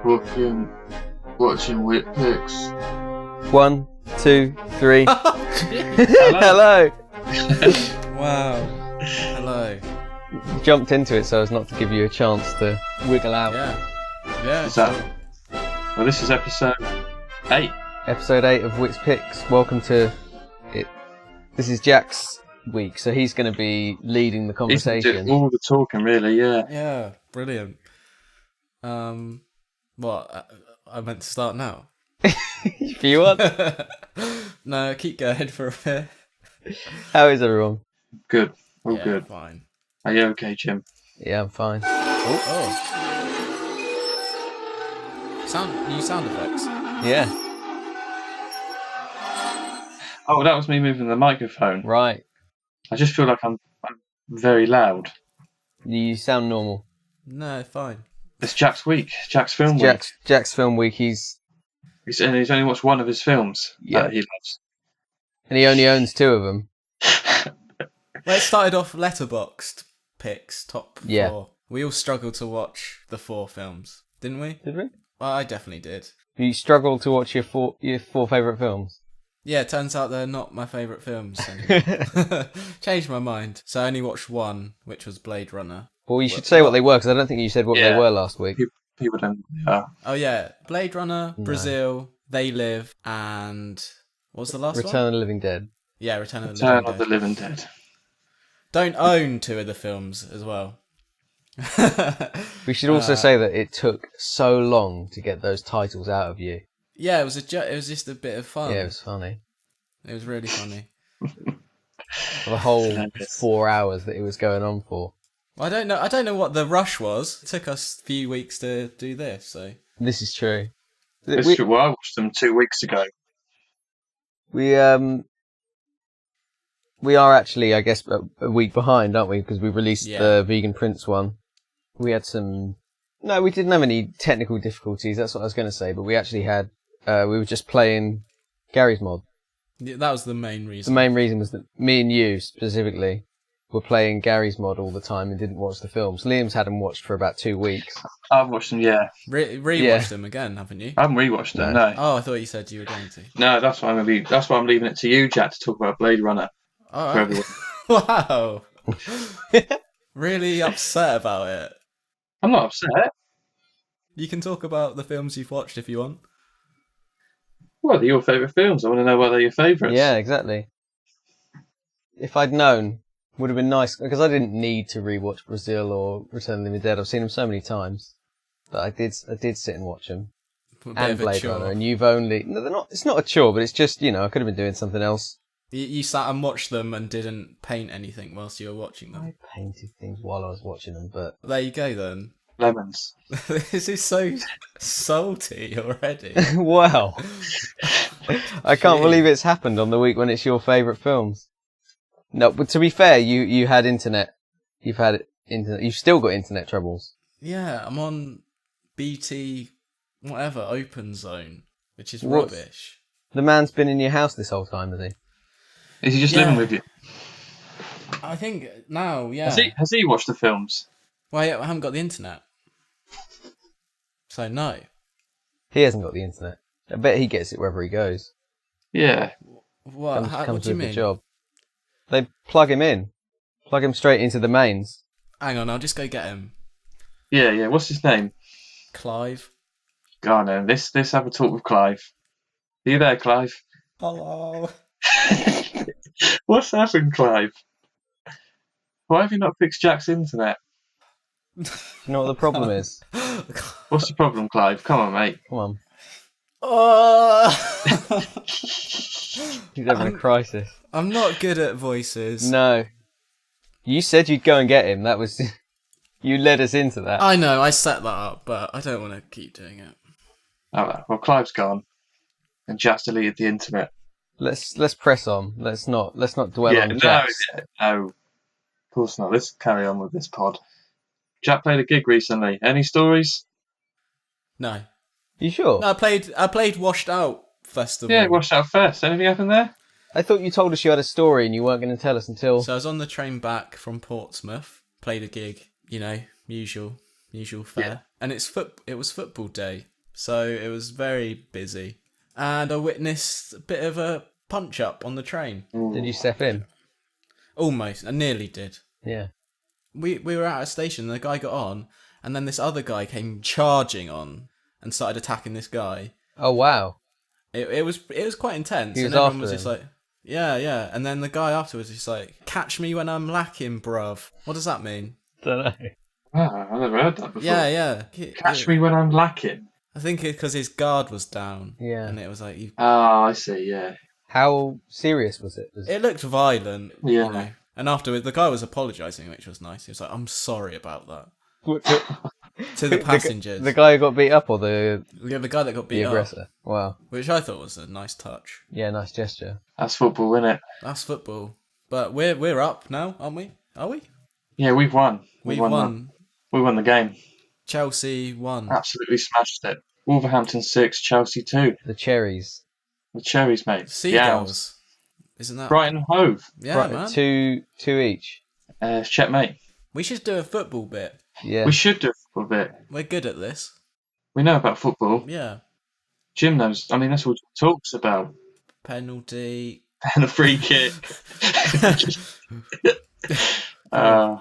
Watching WhitsPicks. 1, 2, 3. Hello. Hello. Wow. Hello. Jumped into it so as not to give you a chance to wiggle out. Yeah. Is that? Well, this is episode 8. Episode 8 of WhitsPicks. Welcome to it. This is Jack's week, so he's going to be leading the He's conversation. doing all the talking, really. Yeah. Yeah. Brilliant. What? I meant to start now. If you want. No, keep going for a bit. How is everyone? Good. All Yeah, good. fine. Are you okay, Jim? Yeah, I'm fine. Oh. New sound effects. Yeah, Oh, that was me moving the microphone. right. I just feel like I'm very loud. You sound normal. No, fine. It's Jack's week. Jack's film week. Jack's film week. He's He's only watched one of his films Yeah. that he loves. and he only owns 2 of them. Well, it started off letterboxed picks, top 4. Yeah. We all struggled to watch the 4 films, didn't we? Did we? Well, I definitely did. You struggled to watch your 4 favourite films. Yeah, it turns out they're not my favourite films anymore. Changed my mind. So I only watched one, which was Blade Runner. Well, you should say what they were, because I don't think you said what they Yeah. were last week. People don't. Oh yeah, Blade Runner, No. Brazil, They Live, and what was the last one? Return of the Living Dead. Yeah, Return of the Return Living of the Dead. Living Dead. Don't own 2 of the films as well. We should also say that it took so long to get those titles out of you. Yeah, it was just a bit of fun. Yeah, it was funny. It was really funny. For the whole Hilarious. 4 hours that it was going on for. I don't know what the rush was. It took us a few weeks to do this, so This is true. It's We, true. Well, I watched them 2 weeks ago. we are actually, I guess, a week behind, aren't we? Because we released Yeah. the Vegan Prince one. We had some... No, we didn't have any technical difficulties, that's what I was going to say, but we actually had... we were just playing Gary's mod. yeah, that was the main The reason. main reason was that me and you, specifically, were playing Gary's mod all the time and didn't watch the films. Liam's had them watched for about 2 weeks. I've watched them, yeah. Rewatched Yeah. them again, haven't you? I haven't rewatched them, no. Oh, I thought you said you were going to. No, that's why I'm leaving it to you, Jack, to talk about Blade Runner Oh, for everyone. wow. Really upset about it. I'm not upset. You can talk about the films you've watched if you want. What are your favourite films? I want to know what are your favourites. Yeah, exactly. If I'd known, would have been nice, because I didn't need to rewatch Brazil or Return of the Living Dead. I've seen them so many times, but I did sit and watch them. A bit And of a Blade chore. Runner, and you've only... No, they're not. It's not a chore, but it's just, I could have been doing something else. You sat and watched them and didn't paint anything whilst you were watching them. I painted things while I was watching them, but... There you go then. Lemons. This is so salty already. Wow. I can't Gee. believe it's happened on the week when it's your favourite films. No, but to be fair, you had internet. You've had internet. You've still got internet troubles. Yeah, I'm on BT, whatever, open zone, which is What? rubbish. The man's been in your house this whole time, has he? Is he just Yeah. living with you? I think now, yeah. Has he watched the films? Well, yeah, I haven't got the internet. So, no. He hasn't got the internet. I bet he gets it wherever he goes. Yeah. What, Comes what do you with the mean? job. They plug him in. Plug him straight into the mains. Hang on, I'll just go get him. Yeah. What's his name? Clive. God, no. Let's have a talk with Clive. Are you there, Clive? Hello. What's happened, Clive? Why have you not fixed Jack's internet? You know what the problem is? What's the problem, Clive? Come on, mate. Come on. Oh! He's having a crisis. I'm not good at voices. No. You said you'd go and get him. That was... You led us into that. I know, I set that up, but I don't want to keep doing it. All right. Well, Clive's gone, and Jack's deleted the internet. Let's press on. Let's not dwell Yeah. on No. Jack's. No. Of course not. Let's carry on with this pod. Jack played a gig recently. Any stories? No. You sure? No, I played Washed Out Festival. Yeah, watched out first. Anything happen there? I thought you told us you had a story and you weren't going to tell us until... So I was on the train back from Portsmouth, played a gig, usual fare. And it was football day, so it was very busy. And I witnessed a bit of a punch up on the train. Did you step in? Almost. I nearly did. Yeah. We were at a station and the guy got on, and then this other guy came charging on and started attacking this guy. Oh wow. It was quite intense. He was and everyone after was just him. like, yeah. And then the guy afterwards was just like, catch me when I'm lacking, bruv. What does that mean? Don't know. Wow, I've never heard that before. Yeah. Catch me when I'm lacking. I think it's because his guard was down. Yeah. And it was like, Oh, I see, yeah. How serious was it? it looked violent. Yeah. You know. And afterwards, the guy was apologising, which was nice. He was like, I'm sorry about that. To the passengers. The guy who got beat up or the Yeah, the guy that got beat up. aggressor? Wow. Which I thought was a nice touch. Yeah, nice gesture. That's football, isn't it? That's football. But we're up now, aren't we? Are we? Yeah, we've won. We've won. won. We won the game. Chelsea won. Absolutely smashed it. Wolverhampton 6, Chelsea 2. The cherries. The Cherries, mate. Seagulls. Isn't that... Brighton Hove. Yeah, Right, man. two each. Checkmate. We should do a football bit. Yeah. We should do a football bit. We're good at this. We know about football. Yeah. Jim knows. I mean, that's what he talks about. Penalty. And a free kick. Yeah,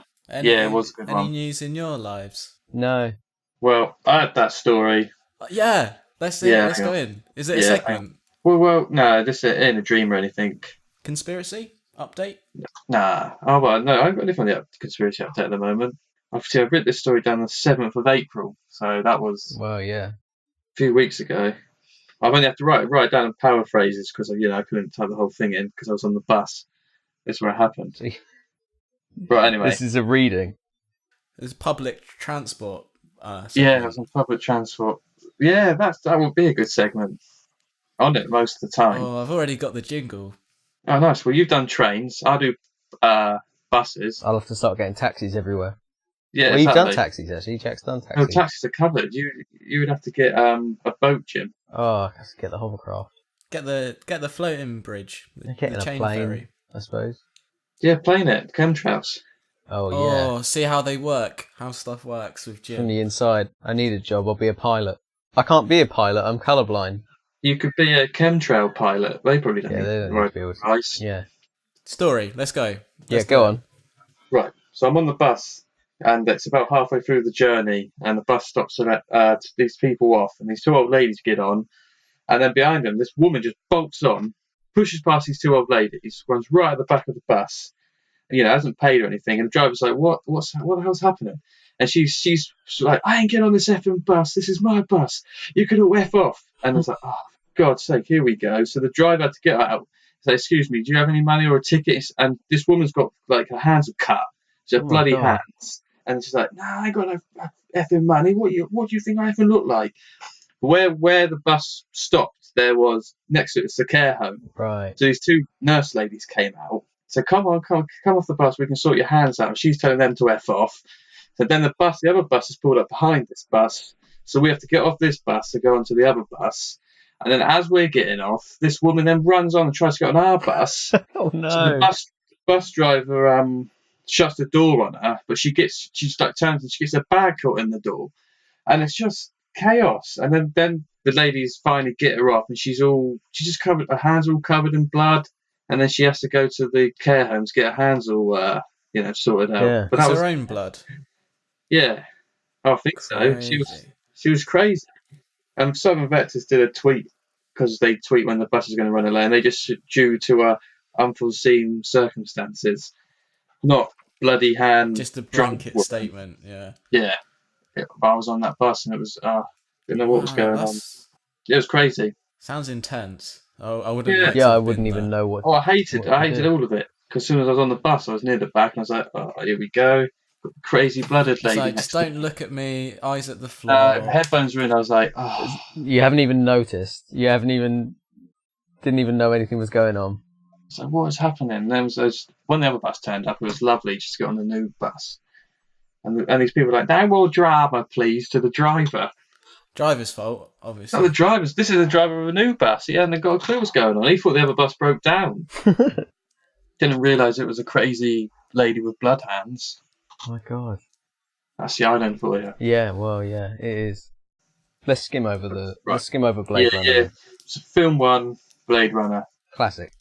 it was a good any one. news in your lives? No. Well, I had that story. Yeah. Let's go in. Is it a Yeah, segment? Well, no, this ain't a dream or anything. Conspiracy? Update? Nah. Oh, well, no, I haven't got anything on the conspiracy update at the moment. Obviously, I've written this story down the 7th of April, so that was Well, yeah. a few weeks ago. I've only had to write down in paraphrases because I couldn't type the whole thing in because I was on the bus. That's where it happened. See, But anyway, this is a reading. It's public transport. yeah, I segment. was on public transport. Yeah, that would be a good segment. On it most of the time. Oh, I've already got the jingle. Oh, nice. Well, you've done trains. I do buses. I'll have to start getting taxis everywhere. Yeah, Well, you've done exactly. taxis, actually. Jack's done No, taxis. taxis are covered. You would have to get a boat, Jim. Oh, I have to get the hovercraft. Get the floating bridge. The Getting a chain plane, ferry. I suppose. Yeah, plane it. Chemtrails. Oh, yeah. Oh, see how they work. How stuff works with From Jim. the inside. I need a job. I'll be a pilot. I can't be a pilot. I'm colourblind. You could be a chemtrail pilot. They probably don't Yeah, need they don't to need ride to be able to. ice. Yeah. Story. Let's go. Yeah, Let's go do it. on. Right. So I'm on the bus, and it's about halfway through the journey, and the bus stops to let these people off, and these two old ladies get on, and then behind them, this woman just bolts on, pushes past these two old ladies, runs right at the back of the bus, and, hasn't paid or anything, and the driver's like, what the hell's happening? And she's like, I ain't getting on this effing bus. This is my bus. You could all F off. And I was like, oh, for God's sake, here we go. So the driver had to get out. Say, excuse me, do you have any money or a ticket? And this woman's got, like, her hands are cut. She's got Oh my bloody God. hands. And she's like, nah, I ain't got no effing money. What do you think I effing look like? Where the bus stopped, there was, next to it, it's the care home. Right. So these two nurse ladies came out. So come off the bus. We can sort your hands out. And she's telling them to F off. So then the other bus is pulled up behind this bus. So we have to get off this bus to go onto the other bus. And then as we're getting off, this woman then runs on and tries to get on our bus. Oh, no. So the bus driver shuts the door on her, but she like turns and she gets her bag caught in the door. And it's just chaos. And then the ladies finally get her off, and she's just covered, her hands all covered in blood. And then she has to go to the care home to get her hands all, sorted out. Yeah. But It's that was, her own blood. yeah, I think so. Crazy. She was crazy. And Southern Vectors did a tweet, because they tweet when the bus is going to run away, and they just due to unforeseen circumstances, not bloody hand. Just a drunk blanket woman. statement. Yeah. Yeah. I was on that bus, and it was didn't know what was Wow, going on. It was crazy. Sounds intense. Oh, I wouldn't. Yeah. like to Yeah, I have wouldn't been even there. know what. Oh, I hated What to do. all of it. Because as soon as I was on the bus, I was near the back, and I was like, oh, here we go. Crazy blooded It's lady. like, next just to don't me. look at me. Eyes at the floor. Headphones were in. I was like, oh. You haven't even noticed. You didn't even know anything was going on. So what was happening? And then when the other bus turned up, it was lovely just to get on the new bus. And these people were like, no more drama, please, to the driver. Driver's fault, No, obviously. the driver's. This is the driver of a new bus. He hadn't got a clue what's going on. He thought the other bus broke down. Didn't realise it was a crazy lady with blood hands. Oh my God. That's the island for you. Yeah, well, yeah, it is. Let's skim over Right. Blade Runner. Then. So film 1, Blade Runner. Classic.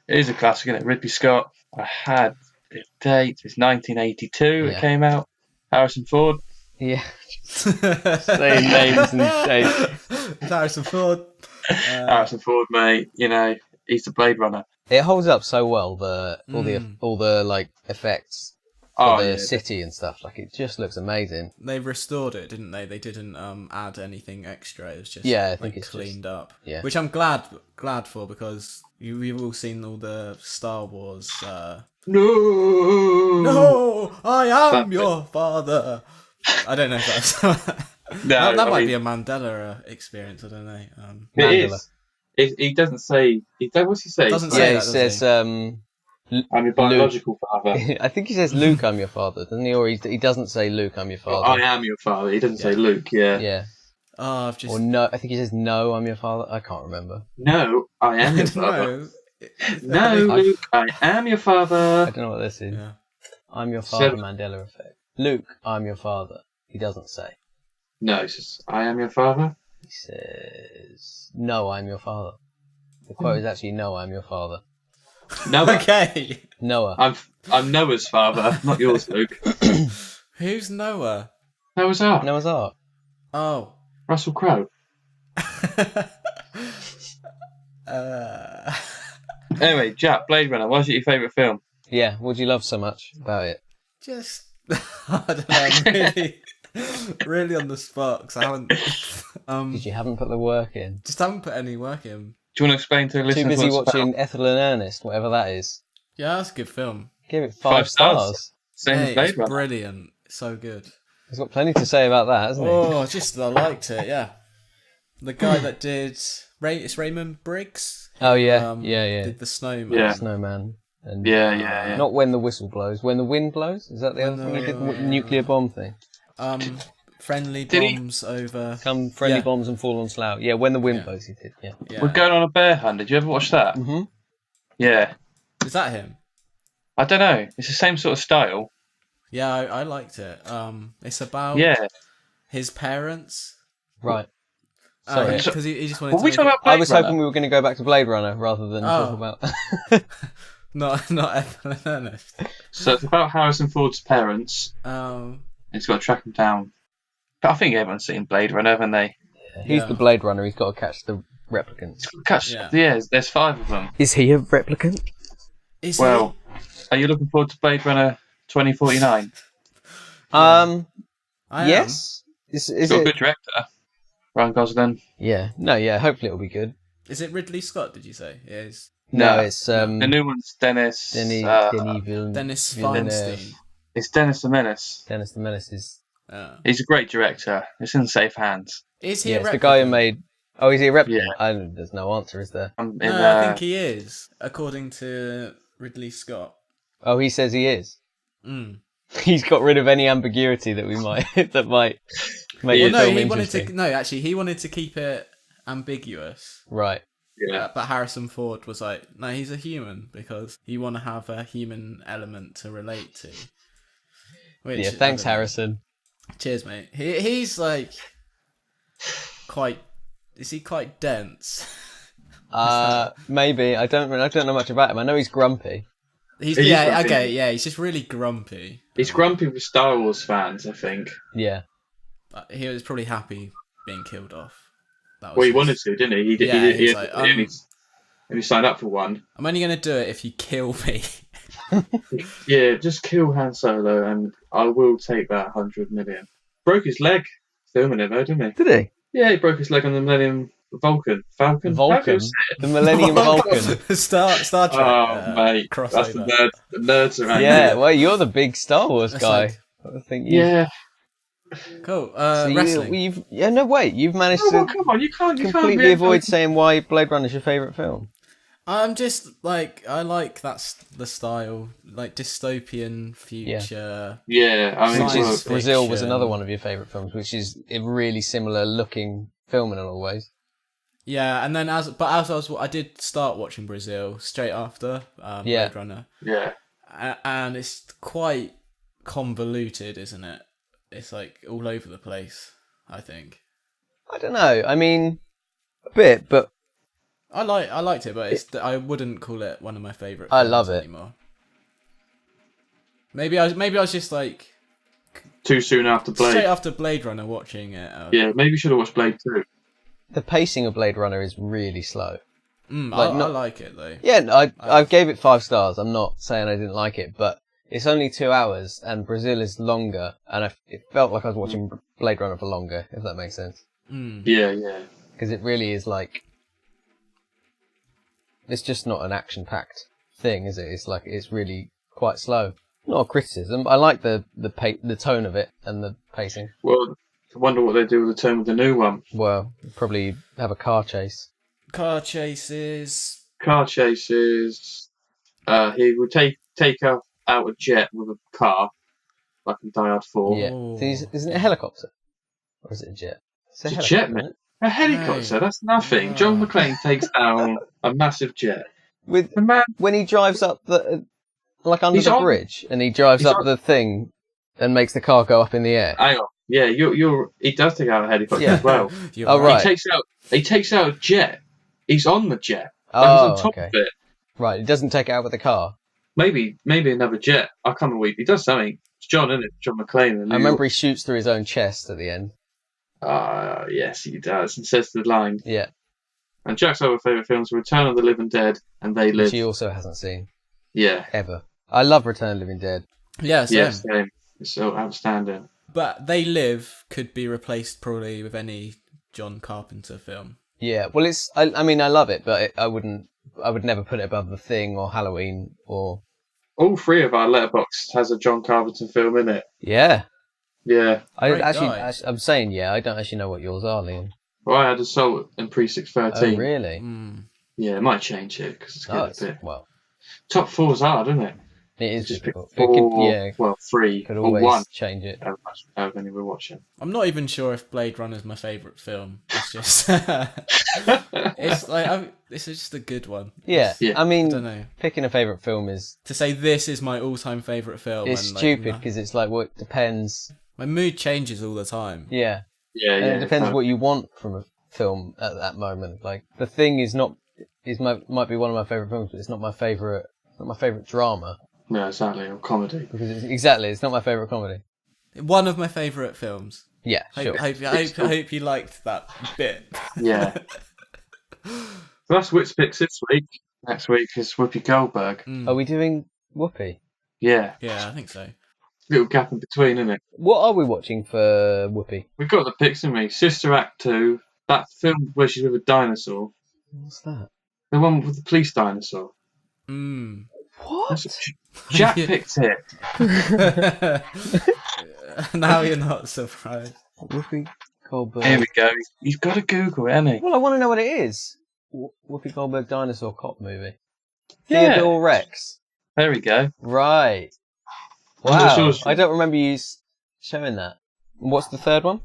It is a classic, isn't it? Ridley Scott. I had the date. It's 1982. Yeah. It came out. Harrison Ford. Yeah. Same names and dates. Harrison Ford. Harrison Ford, mate. You know, he's the Blade Runner. It holds up so well. All the like effects for the city and stuff. Like it just looks amazing. They restored it, didn't they? They didn't add anything extra. It was just I think it's cleaned up. Yeah. Which I'm glad for, because we've all seen all the Star Wars. No, I am your father. I don't know if that's No, that might be a Mandela experience. I don't know. It is. He doesn't say. What's he say? Doesn't say he that, does says. I'm your biological father. I think he says, Luke, I'm your father, doesn't he? Or he doesn't say, Luke, I'm your father. I am your father. He doesn't say Luke, Yeah. Oh, I've just... Or no, I think he says, no, I'm your father. I can't remember. No, I am your father. No, No. Luke, I am your father. I don't know what this is. Yeah. I'm your father, Mandela effect. Luke, I'm your father. He doesn't say. No, he says, I am your father. He says, no, I'm your father. The quote is actually, no, I'm your father. Noah. Okay. Noah. I'm Noah's father, not yours, Luke. Who's Noah? Noah's Ark. Noah's Ark. Oh. Russell Crowe. Anyway, Jack, Blade Runner, what's your favourite film? Yeah, what do you love so much about it? Just... I don't know, I'm really on the spot, because I haven't... Because you haven't put the work in. Just haven't put any work in. Do you want to explain to the listeners Too busy what it's watching about? Ethel and Ernest, whatever that is. Yeah, that's a good film. Give it 5 stars. Same as Hey, Blade it's Runner. brilliant. So good. He's got plenty to say about that, hasn't he? Oh, I liked it, yeah. The guy that did... It's Raymond Briggs? Oh, yeah. Did The Snowman. Yeah. Snowman. And Yeah. Not When the Whistle Blows. When the Wind Blows? Is that the other thing he did? The nuclear bomb thing. Friendly Did he? bombs over... Come friendly bombs and fall on Slough. Yeah, When the Wind Blows he did, yeah. Yeah. We're going on a bear hunt. Did you ever watch that? Mm-hmm. Yeah. Is that him? I don't know. It's the same sort of style. Yeah, I liked it. It's about his parents. Right. Sorry. Because he just wanted Were to... we make talking it- about Blade I was Runner? hoping we were going to go back to Blade Runner rather than talk about... Not Ethel and Ernest. So it's about Harrison Ford's parents. He's got to track them down. But I think everyone's seen Blade Runner, haven't they? He's the Blade Runner. He's got to catch the replicants. There's 5 of them. Is he a replicant? Is Well, are you looking forward to Blade Runner 2049? I Yes. Is It's got a it? good director, Ryan Gosling. Yeah. No. Yeah. Hopefully it'll be good. am. Is it Ridley Scott, did you say? Yeah, it's No, No. it's The new one's Dennis. Denis Dennis Villeneuve. Feinstein. It's Dennis the Menace. Dennis the Menace is. He's a great director. It's in safe hands. Is he Yeah, a it's the guy who replicant? made. Oh, is he a replicant? Yeah. There's no answer, is there? No, I think he is, according to Ridley Scott. Oh, he says he is. Mm. He's got rid of any ambiguity that we might make Well, the no, film he wanted interesting. to. No, actually, he wanted to keep it ambiguous. Right. Yeah. But Harrison Ford was like, no, he's a human, because you want to have a human element to relate to. Which, Yeah. Thanks, Harrison. Cheers, mate. He's like quite. Is he quite dense? Maybe I don't know much about him. I know he's grumpy. He's He is grumpy. okay, yeah. He's just really grumpy. He's grumpy with Star Wars fans, I think. Yeah. He was probably happy being killed off. That was Well, he his- wanted to, didn't he? He's like, he signed up for one. I'm only going to do it if you kill me. Yeah, just kill Han Solo and I will take that 100 million. Broke his leg filming it though, didn't he? Did he? Yeah, he broke his leg on the Millennium Falcon. How do Vulcan. you say it? The Millennium Vulcan. Star Trek. Oh, mate. That's the crossover. nerds around Yeah. here. Well, you're the big Star Wars That's guy. like- I think you. Yeah. Cool. So Wrestling. you've managed Oh, well, to come on, you can't completely be avoid saying why Blade Runner is your favourite film. I'm just like, I like the style, like dystopian future. Yeah, I mean, Science Which well, is Brazil was fiction. another one of your favourite films, which is a really similar looking film in a lot of ways. Yeah, and then I did start watching Brazil straight after Yeah. Blade Runner, yeah. and it's quite convoluted, isn't it? it's like all over the place, I think. I don't know. I mean, a bit, but I liked it, but I wouldn't call it one of my favourite I films love it. anymore. Maybe I was just like Too soon after Blade. straight after Blade Runner watching it. Yeah, maybe you should have watched Blade 2. the pacing of Blade Runner is really slow. I not- like it though. Yeah, I gave it 5 stars. I'm not saying I didn't like it, but it's only 2 hours, and Brazil is longer, and it felt like I was watching Blade Runner for longer, if that makes sense. Yeah. Because it really is like... It's just not an action-packed thing, is it? It's really quite slow. Not a criticism, but I like the tone of it and the pacing. Well, I wonder what they do with the tone of the new one. Well, probably have a car chase. Car chases. He would take out a jet with a car, like in Die Hard 4. Yeah. Oh. So isn't it a helicopter? Or is it a jet? It's a helicopter, jet, isn't mate. it? A helicopter, No. that's nothing. No. John McClane takes down a massive jet. With The man, when he drives up the under He's the on- bridge, and he drives he's up on- the thing and makes the car go up in the air. hang on. Yeah, he does take out a helicopter Yeah. as well. You're Oh, right. He takes out a jet. He's on the jet. Like, Oh, he's on top okay. of it. Right, he doesn't take it out with the car. Maybe another jet. I can't remember. He does something. It's John, isn't it? John McClane. I remember he shoots through his own chest at the end. Yes, he does, and says the line. Yeah, And Jack's other favourite films are Return of the Living Dead and They Live. which he also hasn't seen Yeah. ever. I love Return of the Living Dead. Yeah, same. Yes, same. It's so outstanding. But They Live could be replaced probably with any John Carpenter film. Yeah, well, it's. I mean, I love it, but I would never put it above The Thing or Halloween or. All 3 of our letterbox has a John Carpenter film in it. Yeah, Yeah. Great guy. I'm saying yeah. I don't actually know what yours are, Liam. Well, I had Assault and Precinct 13. Oh, really? Yeah, it might change it because it's Oh, getting a bit. well, Top 4's hard, isn't it? it is Just pick difficult. 4, It could, yeah, well, 3 could or always 1. change it. How many we're watching. I'm not even sure if Blade Runner's my favourite film. It's just, it's like this is just a good one. Yeah, Yeah. I mean, I don't know. picking a favourite film is To say this is my all-time favourite film. it's and, like, stupid because it's like, well, it depends. my mood changes all the time. Yeah, Yeah, and yeah. it depends what you want from a film at that moment. Like The Thing might be one of my favourite films, but it's not my favourite. Not my favourite drama No, exactly. Or comedy. because it's not my favourite comedy. One of my favourite films. Yeah, sure. I hope you liked that bit. Yeah. So that's WhitsPicks this week. Next week is Whoopi Goldberg. Are we doing Whoopi? Yeah. Yeah, I think so. Little gap in between, isn't it? What are we watching for Whoopi? We've got the picks, haven't we? Sister Act 2. That film where she's with a dinosaur. What's that? The one with the police dinosaur. What? Jack picked it. Now you're not surprised. Whoopi Goldberg. Here we go. He's got to Google it, hasn't he? Well, I want to know what it is. Whoopi Goldberg dinosaur cop movie. Yeah. Theodore Rex. There we go. Right. What's Wow. yours? I don't remember you showing that. And what's the third one?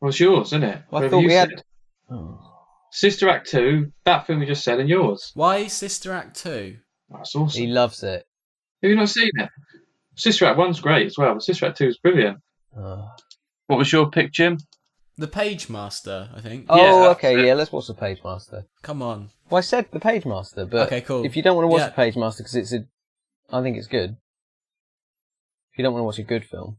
Well, it's yours, isn't it? Well, I Whatever thought you we had. said. Oh. Sister Act 2, that film we just said, and yours. Why Sister Act 2? That's awesome. He loves it. Have you not seen it? Sister Act 1's great as well, but Sister Act 2 is brilliant. Oh, What was your pick, Jim? The Page Master, I think. oh that's okay, it. yeah, let's watch The Page Master. Come on. Well, I said The Page Master, but Okay, cool. if you don't want to watch Yeah. The Page Master because I think it's good. If you don't want to watch a good film,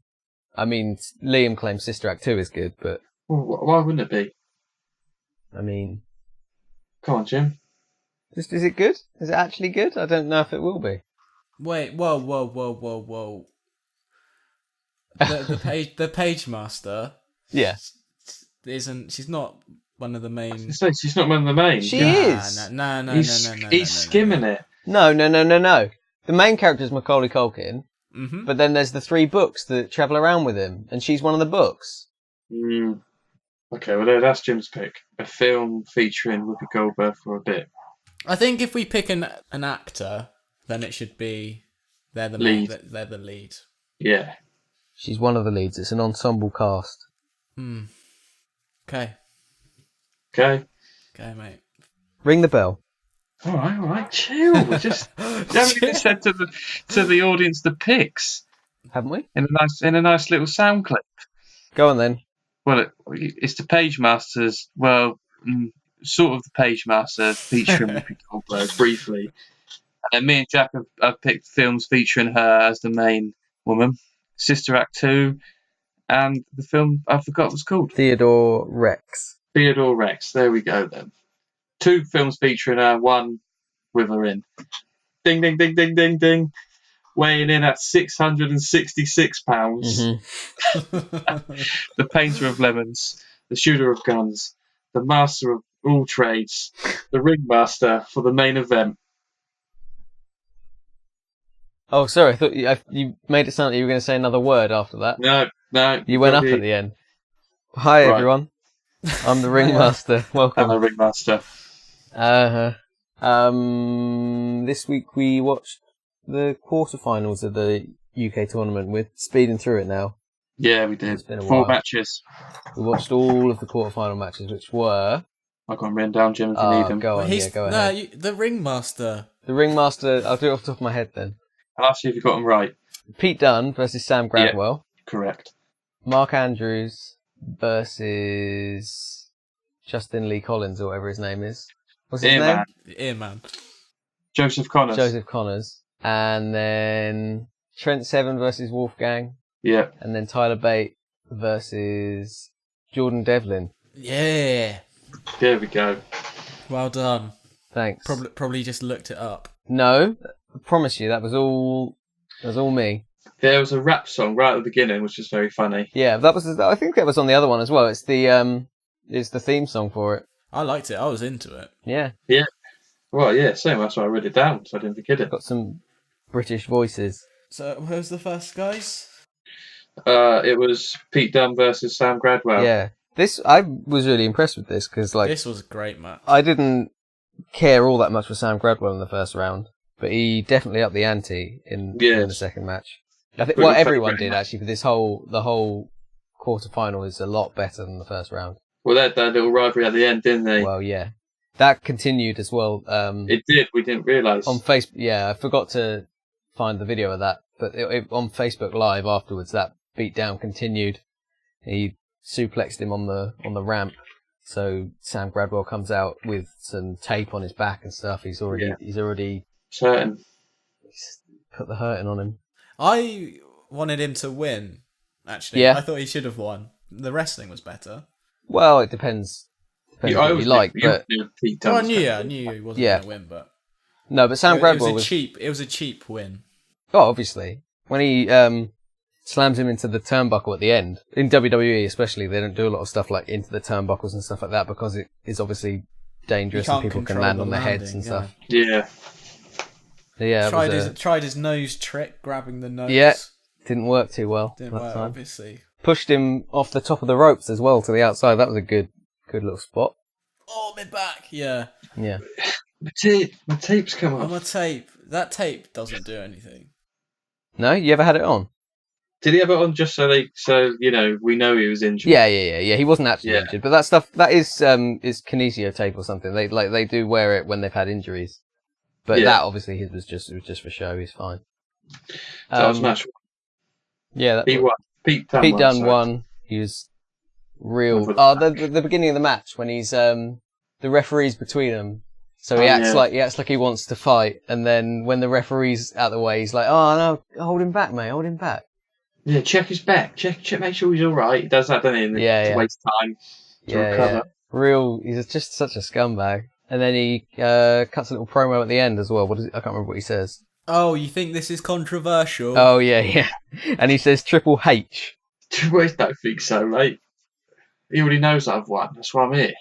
I mean, Liam claims Sister Act 2 is good, but Well, why wouldn't it be? I mean, Come on, Jim. is it good? Is it actually good? I don't know if it will be. Wait, whoa. The Page Master Yeah, she's not one of the main. She's not one of the main. she Yeah. is. No. He's skimming it. No. The main character is Macaulay Culkin, Mm-hmm. but then there's the 3 books that travel around with him, and she's one of the books. Okay, well, that's Jim's pick. A film featuring Whoopi Goldberg for a bit. I think if we pick an actor, then it should be they're the Lead. they're the lead. Yeah. She's one of the leads. It's an ensemble cast. Okay, mate. Ring the bell. All right. Chill. Just you haven't even said to the audience the picks. Haven't we? in a nice little sound clip. Go on then. Well, it's the Page Masters. Well, sort of the Page Master featuring Whoopi Goldberg briefly. And me and Jack have picked films featuring her as the main woman. Sister Act 2, and the film I forgot what it was called. Theodore Rex. Theodore Rex. There we go then. 2 films featuring her, 1 with her in. Ding, ding, ding, ding, ding, ding. Weighing in at 666 pounds. The painter of lemons, the shooter of guns, the master of all trades, the ringmaster for the main event. Oh, sorry. I thought you made it sound like you were going to say another word after that. No. You went up at the end. Hi, Right. everyone. I'm the ringmaster. Welcome. Hello, ringmaster. This week we watched the quarterfinals of the UK tournament. We're speeding through it now. Yeah, we did. It's been a 4 while. matches. We watched all of the quarterfinal matches, which were... I've got them written down, Jim, if you need them. Go on, go ahead. The ringmaster. The ringmaster, I'll do it off the top of my head then. I'll ask you if you got them right. Pete Dunne versus Sam Gradwell. Correct. Mark Andrews versus Justin Lee Collins, or whatever his name is. What's his name? Earman. Joseph Connors. Joseph Connors. And then Trent Seven versus Wolfgang. Yeah. And then Tyler Bate versus Jordan Devlin. Yeah. There we go. Well done. Thanks. Probably just looked it up. No, I promise you, that was all me. There was a rap song right at the beginning, which was very funny. Yeah, I think that was on the other one as well. It's the theme song for it. I liked it. I was into it. Yeah. Yeah. Well, yeah, same. That's why I wrote it down, so I didn't forget it. Got some British voices. So, who's the first, guys? It was Pete Dunne versus Sam Gradwell. Yeah. I was really impressed with this because, this was a great match. I didn't care all that much for Sam Gradwell in the first round, but he definitely upped the ante in the second match. I think everyone did actually. For the whole quarter-final is a lot better than the first round. Well, that little rivalry at the end, didn't they? Well, yeah, that continued as well. It did. We didn't realise. On Facebook, yeah, I forgot to find the video of that, but on Facebook Live afterwards, that beatdown continued. He suplexed him on the ramp, so Sam Gradwell comes out with some tape on his back and stuff. He's already certain. Put the hurting on him. I wanted him to win. Actually, I thought he should have won. The wrestling was better. Well, it depends. What you like, but I knew he wasn't going to win, but no, but Sam Gradwell It was a cheap win. Oh, obviously, when he slams him into the turnbuckle at the end. In WWE especially, they don't do a lot of stuff like into the turnbuckles and stuff like that because it is obviously dangerous and people can land on their heads and stuff. Yeah. Yeah. Tried his nose trick, grabbing the nose. Yeah. Didn't work too well. Didn't work, obviously. Pushed him off the top of the ropes as well to the outside. That was a good little spot. Oh, my back. Yeah. Yeah. My tape's come off. Oh, my tape. That tape doesn't do anything. No? You ever had it on? Did he have it on just so we know he was injured? Yeah. He wasn't actually injured, but that stuff that is kinesio tape or something. They do wear it when they've had injuries, but that obviously was just for show. He's fine. That was match one. Yeah, he won. Pete Dunne won. He was real. The beginning of the match when he's the referee's between them. So he acts like he wants to fight, and then when the referee's out the way, he's like, "Oh no, hold him back, mate, hold him back." Yeah, check his back. Check, make sure he's all right. He does that, doesn't he? To waste time to recover. Real. He's just such a scumbag. And then he cuts a little promo at the end as well. What is it? I can't remember what he says. Oh, you think this is controversial? Oh yeah. And he says Triple H. I don't think so, mate. He already knows I've won. That's why I'm here.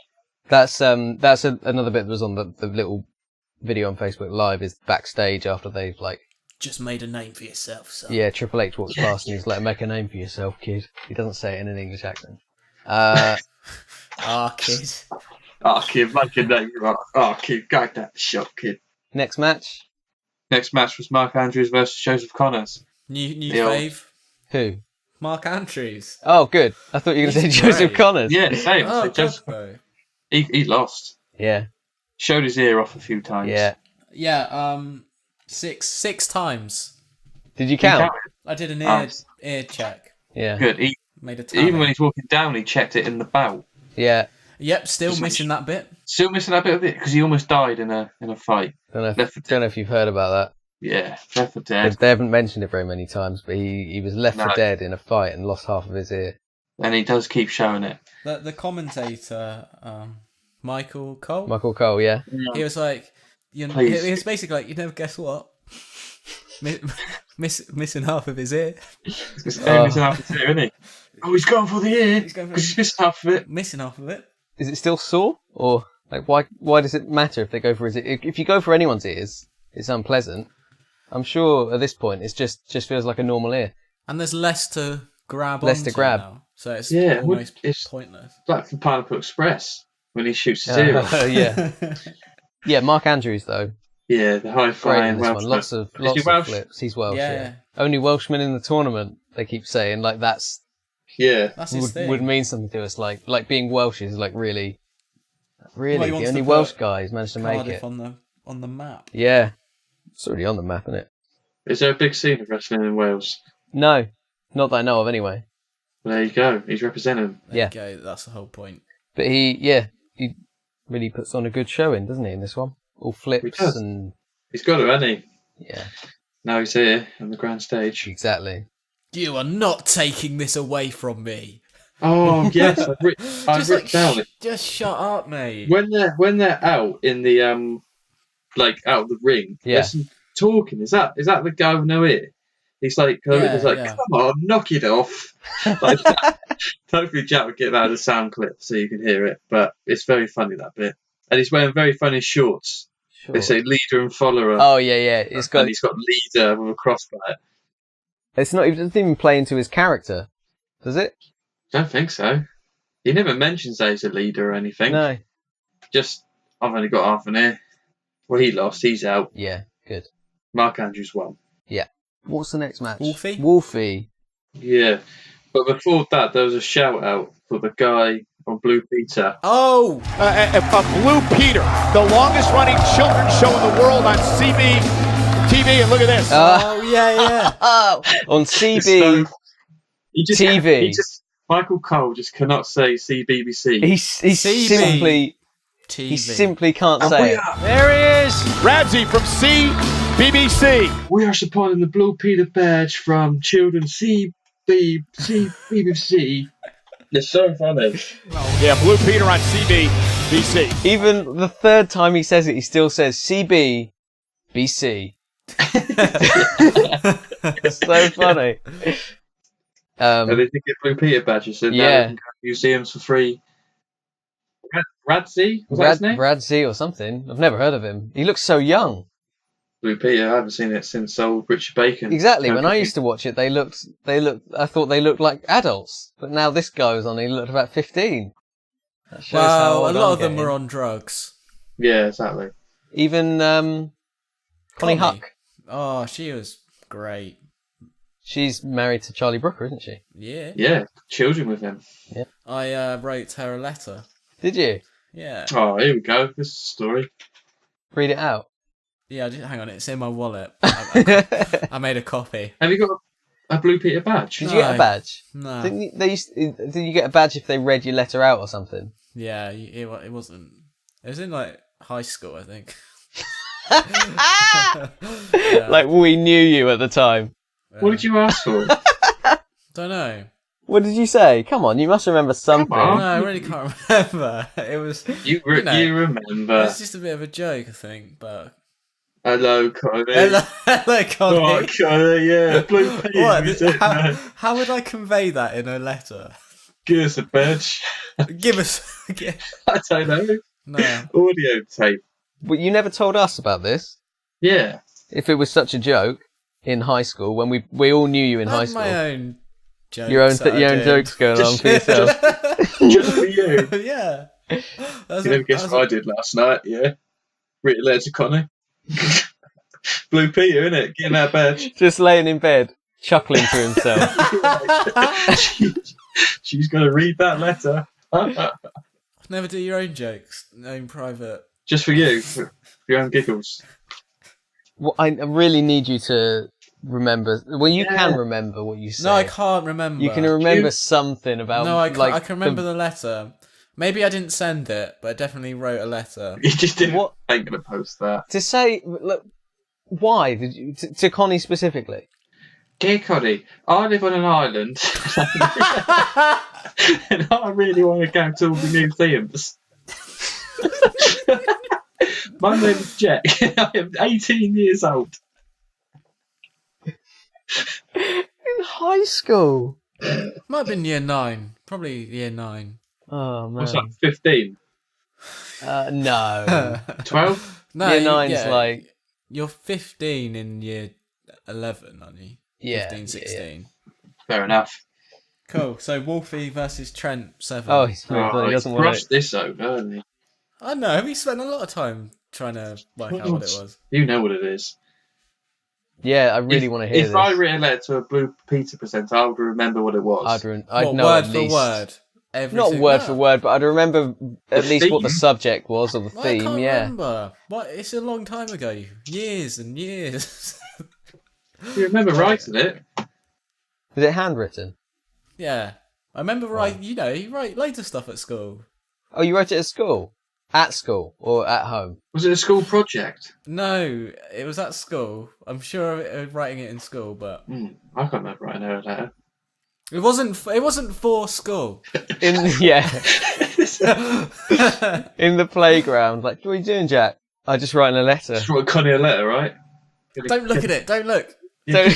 That's another bit that was on the little video on Facebook Live is backstage after they've just made a name for yourself, son. Yeah, Triple H walks past and he's like, "Make a name for yourself, kid." He doesn't say it in an English accent. Kid. Kid, make a name. Kid, go that shot, kid. Next match was Mark Andrews versus Joseph Connors. New fave. Who? Mark Andrews. Oh, good. I thought you were going to say Joseph Connors. Yeah, same. Oh, Joseph. He lost. Yeah. Showed his ear off a few times. Yeah. Yeah. 6 times. Did you count? I did an Nice. ear check. Yeah. Good. Made a tally. Even when he's walking down, he checked it in the bout. Yeah. Yep, still missing that bit. Still missing that bit of it because he almost died in a fight. Don't know if you've heard about that. Yeah, Left 4 Dead. They haven't mentioned it very many times, but he was left for dead in a fight and lost half of his ear. And he does keep showing it. The commentator, Michael Cole. Michael Cole, yeah. He was like, he was basically like, you never guess what? Missing half of his ear. He's missing half his ear, isn't he? Oh, he's going for the ear because he's missing half of it. Missing half of it. Is it still sore, or like why does it matter if they go for his ear? If you go for anyone's ears, it's unpleasant. I'm sure at this point it just feels like a normal ear. And there's less to grab. Now, so it's almost pointless. Like from Pineapple Express when he shoots his ear off. Yeah, yeah. Mark Andrews though. Yeah, the high flying Welshman. Lots of flips. He's Welsh. Yeah. Only Welshman in the tournament. They keep saying like that's his thing. Would mean something to us. Like being Welsh is like really well, the only Welsh guy who's managed to make Cardiff it on the map. Yeah, it's already on the map, isn't it? Is there a big scene of wrestling in Wales? No, not that I know of anyway. Well, there you go. He's representing. There you go. That's the whole point. But he really puts on a good showing, doesn't he, in this one? All flips and... He's got it, hasn't he? Yeah. Now he's here on the grand stage. Exactly. You are not taking this away from me. Oh, yes. I've written down it. Just shut up, mate. When they're out in the, out of the ring, there's some talking. Is that the guy with no ear? He's like, come on, knock it off. Like that. Hopefully Jack will get that as a sound clip so you can hear it. But it's very funny, that bit. And he's wearing very funny shorts. Sure. They say leader and follower. Oh, yeah. He's got leader with a cross by it. It doesn't even play into his character, does it? Don't think so. He never mentions that he's a leader or anything. No. Just, I've only got half an ear. Well, he lost. He's out. Yeah, good. Mark Andrews won. Yeah. What's the next match? Wolfie. Yeah. But before that, there was a shout out for the guy on Blue Peter. Oh! Blue Peter, the longest running children's show in the world on CB TV. And look at this. Yeah. On CB TV. Michael Cole just cannot say CBBC. He simply can't say it. There he is, Radzi from CBBC. We are supporting the Blue Peter badge from children CBBC. It's so funny. Yeah, Blue Peter on CBBC. Even the third time he says it, he still says CBBC. It's so funny. And they think Blue Peter badges, so now they can go to museums for free. Radzi? Was that his name? Radzi or something. I've never heard of him. He looks so young. Blue Peter, I haven't seen it since old Richard Bacon. Exactly. When I used to watch it, I thought they looked like adults. But now this guy was on, he looked about 15. That shows how old a lot I'm of them getting. were on drugs. Yeah, exactly. Even Connie Huck. Oh, she was great. She's married to Charlie Brooker, isn't she? Yeah. Yeah, children with him. Yeah. I wrote her a letter. Did you? Yeah. Oh, here we go. This is the story. Read it out. Yeah, hang on. It's in my wallet. I made a copy. Have you got a Blue Peter badge? Did you get a badge? No. Did you get a badge if they read your letter out or something? Yeah, it wasn't. It was in like high school, I think. Yeah. Like we knew you at the time. What did you ask for? Don't know. What did you say? Come on, you must remember something. Come on. No, I really can't remember. It was. You remember. It's just a bit of a joke, I think, but. Hello, Connie. Hello, Connie. Oh, Connie, yeah. Blue Peter. How would I convey that in a letter? Give us a badge. Give us. I don't know. No. Audio tape. But you never told us about this. Yeah. If it was such a joke in high school, when we all knew you in high school. My own jokes. Your own jokes going on for yourself. Just for you. Yeah. You never guessed what I did last night, yeah? Written a letter to Connie. Blue Peter, innit? Getting that badge. Just laying in bed, chuckling to himself. She's going to read that letter. Never do your own jokes, own private. Just for you, for your own giggles. Well, I really need you to remember. Well, you can remember what you said. No, I can't remember. You can remember something about. No, I can remember the letter. Maybe I didn't send it, but I definitely wrote a letter. You just didn't. What? I ain't gonna post that. To say, look, why did you to Connie specifically? Dear Connie, I live on an island, and I really want to go to all the museums. My name's Jack. I am 18 years old. In high school. Might have been year 9. Probably year 9. Oh man. What's that? 15? No. 12? No, Year 9's like. You're 15 in year 11, aren't you? Yeah. 15, 16. Yeah. Fair enough. Cool. So Wolfie versus Trent 7. Oh, he's moved on. He doesn't want brushed to. this over, hasn't he? I know. Have you spent a lot of time trying to work out what it was? You know what it is. Yeah, I really want to hear If this. I written a letter to a Blue Peter presenter, I would remember what it was. I'd know word at for least. word? Not word for word, but I'd remember at The least what the theme? subject was or the I theme. can't Yeah. remember. What? It's a long time ago. Years and years. You remember writing it? Was it handwritten? Yeah. I remember you write loads of stuff at school. Oh, you wrote it at school? At school or at home? Was it a school project? No, it was at school. I'm sure of writing it in school, but I can't remember writing her a letter. it wasn't for school. In in the playground. Like, what are you doing, Jack? I'm just writing a letter. Just wrote Connie a letter, right? Don't look at it. Don't look. So,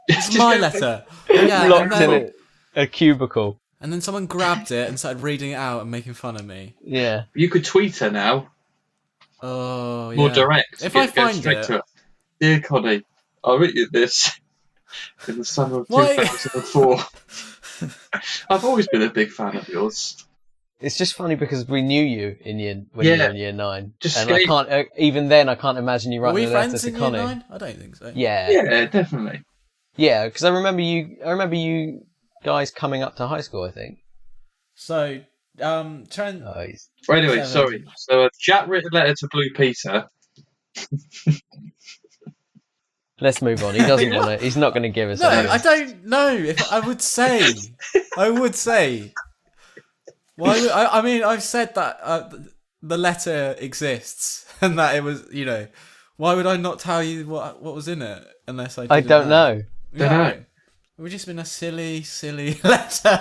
It's my letter. Yeah, locked in a cubicle. and then someone grabbed it and started reading it out and making fun of me. Yeah. You could tweet her now. Oh, yeah. More direct. If Go I find straight it, to her. Dear Connie, I wrote you this in the summer of Why? 2004. I've always been a big fan of yours. It's just funny because we knew you when you were in year 9. Just and I can't, even then, I can't imagine you were we writing a letter friends to in year Connie. 9? I don't think so. Yeah. Yeah, definitely. Yeah, because I remember you guys coming up to high school, I think. So, Trent. Oh, Well, anyway, 7. sorry. So Jack wrote a letter to Blue Peter. Let's move on. He doesn't want to. He's not going to give us. No, anything. I don't know. If I would say. Why? I mean, I've said that the letter exists and that it was. Why would I not tell you what was in it unless I? I don't know. Don't know. It would just been a silly letter.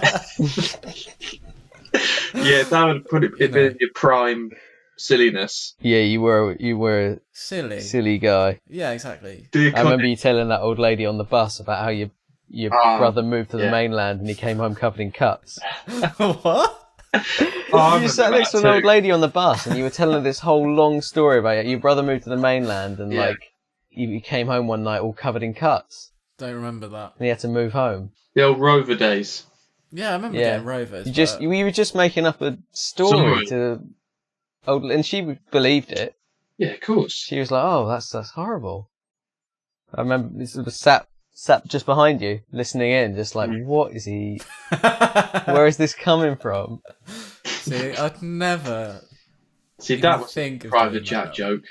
Yeah, that would put it in your prime silliness. Yeah, you were a silly guy. Yeah, exactly. Dear I remember Connie, you telling that old lady on the bus about how your brother moved to the mainland and he came home covered in cuts. What? You sat next to an old lady on the bus and you were telling her this whole long story about it. Your brother moved to the mainland and he came home one night all covered in cuts. Don't remember that. And he had to move home. The old Rover days. Yeah, I remember getting Rovers. You were just making up a story to old, and she believed it. Yeah, of course. She was like, "Oh, that's horrible." I remember this was sat just behind you, listening in, just like, "What is he? Where is this coming from?" See, I'd never. See, that was think a of private doing Jack that. joke.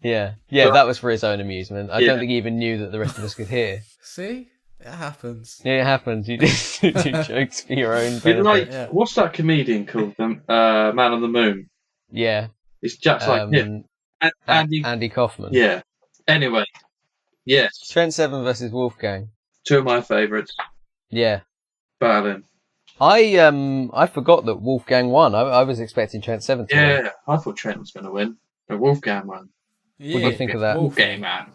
Yeah, that was for his own amusement. I don't think he even knew that the rest of us could hear. See, it happens. Yeah, it happens. You do jokes for your own You're benefit. like, what's that comedian called? Man on the Moon. Yeah. It's Jack's like him. Andy Kaufman. Yeah. Anyway, yes. Trent 7 versus Wolfgang. Two of my favourites. Yeah. Berlin. I forgot that Wolfgang won. I was expecting Trent 7 to win. Yeah, I thought Trent was going to win. But Wolfgang won. Yeah, What do you think of that? Wolfgang, man.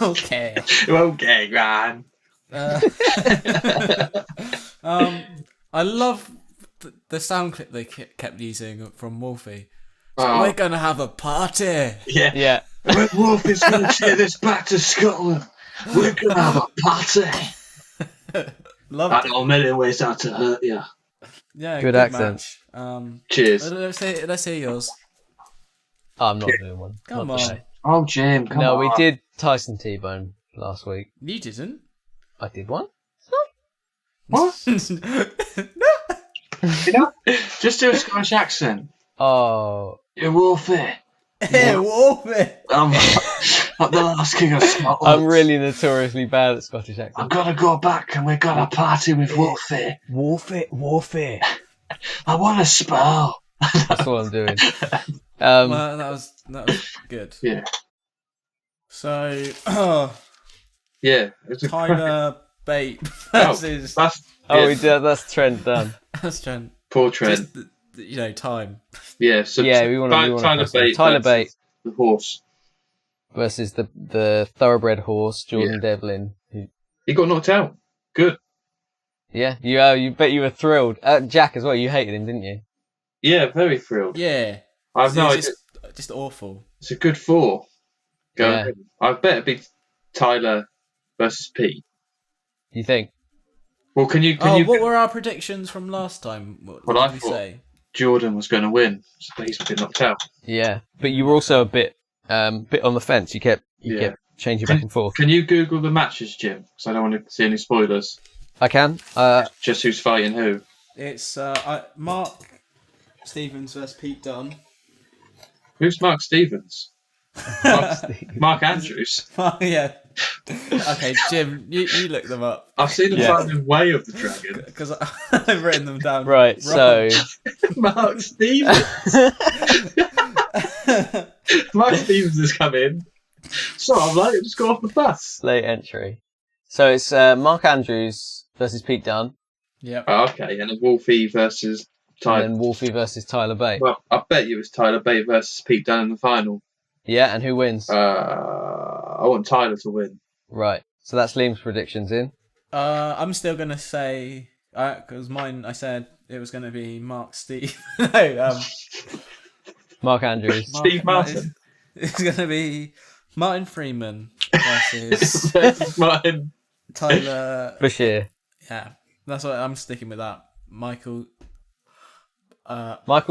Okay. Wolfgang, man. I love the sound clip they kept using from Wolfie. So Oh. we're gonna have a party. Yeah. Yeah. When Wolfie's going to take this back to Scotland, we're going to have a party. Loved I it. know a million ways how to hurt you. Yeah, Good accent. match. Cheers. Let's hear yours. I'm not doing one. Come Not on. today. Oh, Jim, come on. No, we did Tyson T-Bone last week. You didn't. I did one. What? You know? Just do a Scottish accent. Oh, You're Wolfie. Hey, Wolfie. Like the last king of Scotland. I'm really notoriously bad at Scottish accents. I'm gonna go back and we're gonna party with Wolfie. Wolfie. I want a spell. That's what I'm doing. Well, that was good. Yeah. So, Yeah. It's a Tyler Bate versus. That's Trent done. That's Trent. Poor Trent. Just, time. Yeah. So We want to Tyler Bate, the horse. versus the thoroughbred horse Jordan Devlin. He got knocked out. Good. Yeah, you bet you were thrilled. Jack as well. You hated him, didn't you? Yeah, very thrilled. Yeah. I've no idea. Just awful. It's a good 4. Go Yeah. ahead. I bet it'd be Tyler versus Pete. You think? Well, can you? What were our predictions from last time? What I did we thought say? Jordan was going to win, so he's been knocked out. Yeah, but you were also a bit on the fence. You kept changing back and forth. Can you Google the matches, Jim? Because I don't want to see any spoilers. I can. Just who's fighting who? It's Mark Stevens versus Pete Dunne. Who's Mark Stevens? Mark Andrews. Yeah. Okay, Jim, you look them up. I've seen them fighting Way of the Dragon. Because I've written them down. Right, so... Mark Stevens. Mark Stevens has come in. So I'm like, just go off the bus. Late entry. So it's Mark Andrews versus Pete Dunne. Yep. Oh, okay, and then Wolfie versus Tyler. And then Wolfie versus Tyler Bate. Well, I bet you it's Tyler Bate versus Pete Dunne in the final. Yeah, and who wins? I want Tyler to win. Right. So that's Liam's predictions in. I'm still going to say... Because mine, I said it was going to be Mark Steve... Mark Andrews. Steve Martin. It's going to be Martin Freeman versus... versus Martin. Tyler... Bashir. Yeah. That's what I'm sticking with that. Michael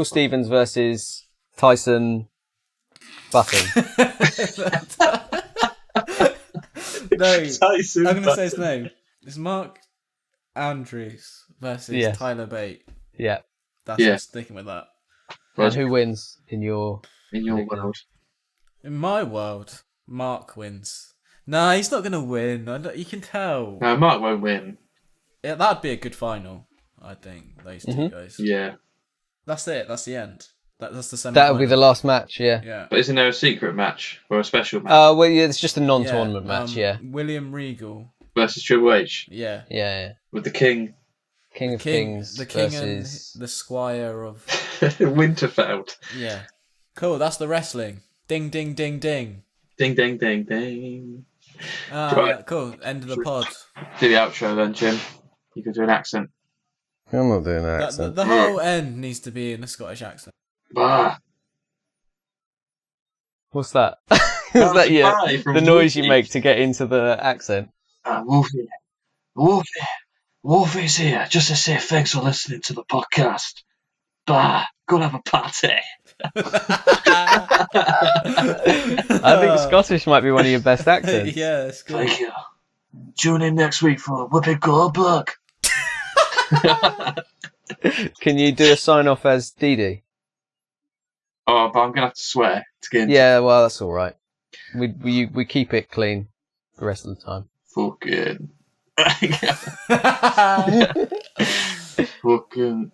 Stevens versus Tyson Button. No, Tyson I'm going to say his name. It's Mark Andrews versus Tyler Bate. Yeah. That's what I'm sticking with that. And who wins in your world? In my world, Mark wins. No, he's not going to win. You can tell. No, Mark won't win. Yeah, that'd be a good final, I think, those two guys. Yeah. That's it. That's the end. That's the semi. That'll be the last match, yeah. Yeah. But isn't there a secret match or a special match? Well, yeah, it's just a non-tournament match, yeah. William Regal versus Triple H. Yeah. Yeah. With the King. King of Kings the King versus... and the Squire of... Winterfeld. Yeah. Cool, that's the wrestling. Ding, ding, ding, ding. Ding, ding, ding, ding. Yeah, cool. End of the pod. Do the outro then, Jim. You can do an accent. I'm not doing an accent. The whole end needs to be in a Scottish accent. Bah. What's that? Is that the noise you make to get into the accent? Wolfie's here just to say thanks for listening to the podcast. Bah, go and have a party. I think Scottish might be one of your best accents. Yeah, it's good. Thank you. Tune in next week for Whippet Goldberg. Can you do a sign off as Dee Dee? Oh, but I'm gonna have to swear to get into Yeah, well, that's all right. We keep it clean the rest of the time. fucking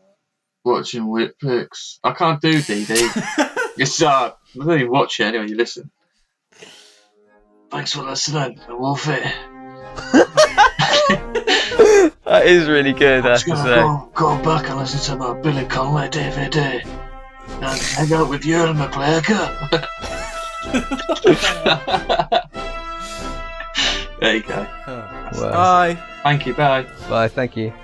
watching WhitsPicks. I can't do DD. It's I don't even watch it anyway. You listen. Thanks for listening, Wolfie. That is really good, I have to say. Go back and listen to my Billy Conway DVD and hang out with Ewan McGregor. There you go. Oh. Well, Bye. Thank you. Bye. bye, thank you.